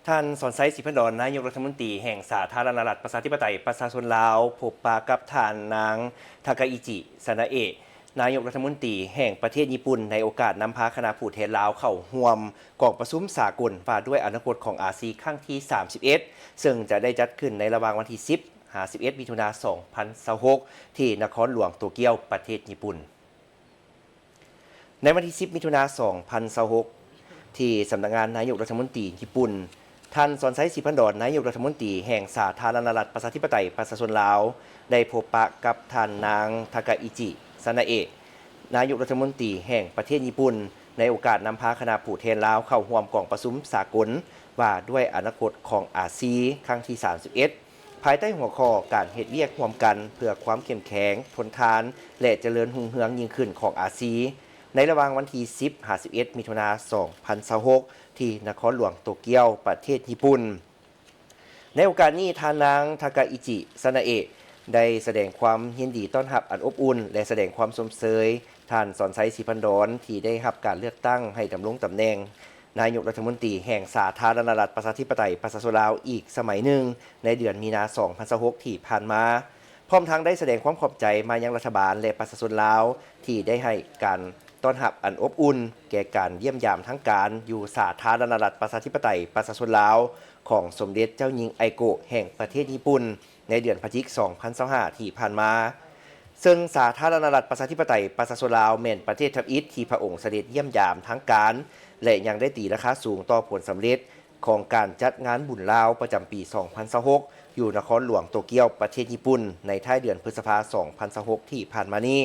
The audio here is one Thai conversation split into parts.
ท่านสอนไซศิพดลนายกรัฐมนตรีแห่งสาธารณรัฐประชาธิปไตยประชาชนลาวพบปะกับท่านนางทากาอิจิซานาเอะนายกรัฐมนตรีแห่งประเทศญี่ปุ่นในโอกาสนำพาคณะผู้แทนลาวเข้าร่วมกองประชุมสากลว่าด้วยอนาคตของอาเซียนครั้งที่ 31 ซึ่งจะได้จัดขึ้นในระหว่างวันที่ 10-11 มิถุนายน 2026 ที่นครหลวงโตเกียวประเทศญี่ปุ่นในวันที่ 10 มิถุนายน 2026 ที่สำนักงานนายกรัฐมนตรีญี่ปุ่นท่านสอนไซศิพันดรนายกรัฐมนตรีแห่งสาธารณรัฐประชาธิปไตยประชาชนลาวได้พบปะกับท่านนางทากาอิจิซานาเอะนายกรัฐมนตรีแห่งประเทศญี่ปุ่นในโอกาสนำพาคณะผู้แทนลาวเข้าร่วมกองประชุมสากลว่าด้วยอนาคตของอาเซียนครั้งที่ 31 ภายใต้หัวข้อการเฮ็ดเวียกร่วมกันเพื่อความเข้มแข็งทนทานและเจริญรุ่งเรืองยิ่งขึ้นของอาเซียนในระหว่างวันที่ 10-11 มิถุนายน 2026 ที่นครหลวงโตเกียวประเทศญี่ปุ่นในโอกาสนี้ท่านนางทากาอิจิซานาเอะได้แสดงความยินดีต้อนรับอันอบอุ่นและแสดงความสมเสยท่านสอนไซศิพันดรที่ได้รับการเลือกตั้งให้ดำรงตำแหน่งนายกรัฐมนตรีแห่งสาธารณรัฐประชาธิปไตยประชาชนลาวอีกสมัยหนึ่งในเดือนมีนาคม 2026 ที่ผ่านมาพร้อมทั้งได้แสดงความขอบใจมายังรัฐบาลและประชาชนลาวที่ได้ให้การต้อนรับอันอบอุ่นแก่การเยี่ยมยามทั้งการอยู่สาธารณรัฐประชาธิปไตยประชาชนลาวของสมเด็จเจ้าหญิงไอโกะแห่งประเทศญี่ปุ่นในเดือนพฤศจิกายน 2025 ที่ผ่านมาซึ่งสาธารณรัฐประชาธิปไตยประชาชนลาวแม่นประเทศทับอิฐที่พระองค์เสด็จเยี่ยมยามทั้งการและยังได้ตีราคาสูงต่อผลสำเร็จของการจัดงานบุญลาวประจำปี 2026 อยู่นครหลวงโตเกียวประเทศญี่ปุ่นในท้ายเดือนพฤษภาคม 2026 ที่ผ่านมานี้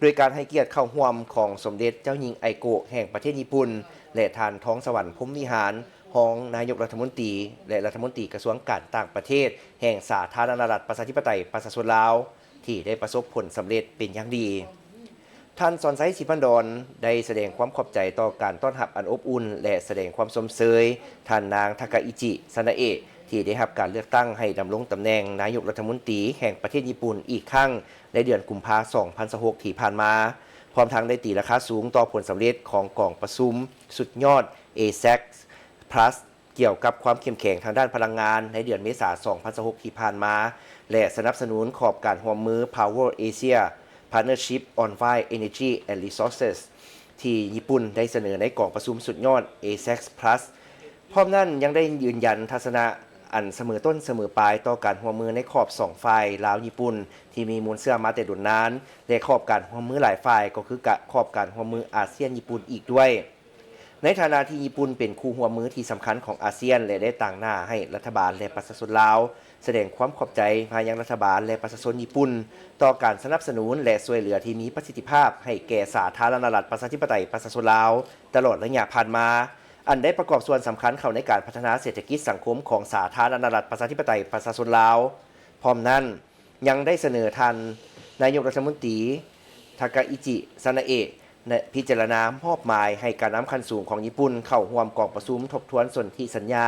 โดยการให้เกียรติเข้าร่วมของสมเด็จเจ้าหญิงไอโกะแห่งประเทศญี่ปุ่นและทานท้องสวรรค์พรหมวิหารรองนายกรัฐมนตรีและรัฐมนตรีกระทรวงการต่างประเทศแห่งสาธารณรัฐประชาธิปไตยประชาชนลาวที่ได้ประสบผลสำเร็จเป็นอย่างดีท่านสอนไซศิพันดรได้แสดงความขอบใจต่อการต้อนรับอันอบอุ่นและแสดงความสมเสยท่านนางทากาอิจิซานาเอะที่ได้รับการเลือกตั้งให้ดำรงตำแหน่งนายกรัฐมนตรีแห่งประเทศญี่ปุ่นอีกครั้งในเดือนกุมภาพันธ์ 2026 ที่ผ่านมาพร้อมทั้งได้ตีราคาสูงต่อผลสำเร็จของกองประชุมสุดยอด ASEC Plus เกี่ยวกับความเข้มแข็งทางด้านพลังงานในเดือนเมษายน 2026 ที่ผ่านมาและสนับสนุนขอบการร่วมมือ Power Asia Partnership on Wind Energy and Resources ที่ญี่ปุ่นได้เสนอในกองประชุมสุดยอด ASEC Plus พร้อมนั้นยังได้ยืนยันทัศนะอันเสมอต้นเสมอปลายต่อการร่วมมือในขอบ2ฝ่ายลาวญี่ปุ่นที่มีมูลเชื่อมาแต่ดุนนานและขอบการร่วมมือหลายฝ่ายก็คือขอบการร่วมมืออาเซียนญี่ปุ่นอีกด้วยในฐานะที่ญี่ปุ่นเป็นคู่ร่วมมือที่สำคัญของอาเซียนและได้ต่างหน้าให้รัฐบาลและประชาชนลาวแสดงความขอบใจมายังรัฐบาลและประชาชนญี่ปุ่นต่อการสนับสนุนและช่วยเหลือที่มีประสิทธิภาพให้แก่สาธารณรัฐประชาธิปไตยประชาชนลาวตลอดระยะผ่านมาอันได้ประกอบส่วนสำคัญเข้าในการพัฒนาเศรษฐกิจสังคมของสาธารณรัฐประชาธิปไตยประชาชนลาวพร้อมนั้นยังได้เสนอท่านนายกรัฐมนตรีทากาอิจิซานาเอะพิจารณามอบหมายให้การน้ำขั้นสูงของญี่ปุ่นเข้าร่วมกองประชุมทบทวนสนธิสัญญา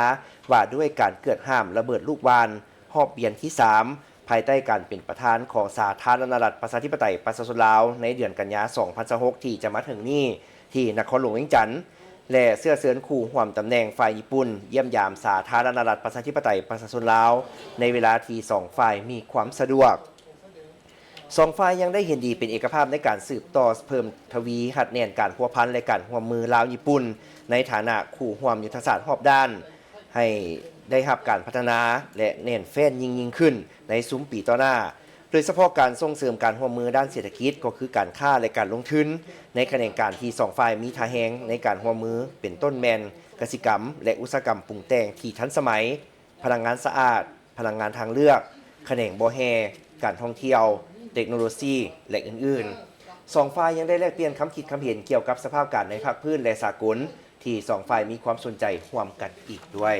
ว่าด้วยการเกิดห้ามระเบิดลูกวานรอบเบียนที่ 3 ภายใต้การเป็นประธานของสาธารณรัฐประชาธิปไตยประชาชนลาวในเดือนกันยายน 2026 ที่จะมาถึงนี้ที่นครหลวงเวียงจันทน์และเสื้อเสือนคู่ร่วมตำแหน่งฝ่ายญี่ปุ่นเยี่ยมยามสาธารณรัฐประชาธิปไตยประชาชนลาวในเวลาที่2ฝ่ายมีความสะดวก2ฝ่ายยังได้เห็นดีเป็นเอกภาพในการสืบต่อเพิ่มทวีหัดแน่นการพัวพันและการร่วมมือลาวญี่ปุ่นในฐานะคู่ร่วมยุทธศาสตร์รอบด้านให้ได้รับการพัฒนาและแน่นแฟ้นยิ่งขึ้นในซุ้มปีต่อหน้าโดยเฉพาะการส่งเสริมการร่วมมือด้านเศรษฐกิจก็คือการค้าและการลงทุนในขณะการที่2ฝ่ายมีท่าแฮงในการร่วมมือเป็นต้นแมนกสิกรรมและอุตสาหกรรมปรุงแต่งที่ทันสมัยพลังงานสะอาดพลังงานทางเลือกแขนงบ่อแฮการท่องเที่ยวเทคโนโลยีและอื่นๆ2ฝ่ายยังได้แลกเปลี่ยนความคิดความเห็นเกี่ยวกับสภาพอากาศในภาคพื้นและสากลที่2ฝ่ายมีความสนใจร่วมกันอีกด้วย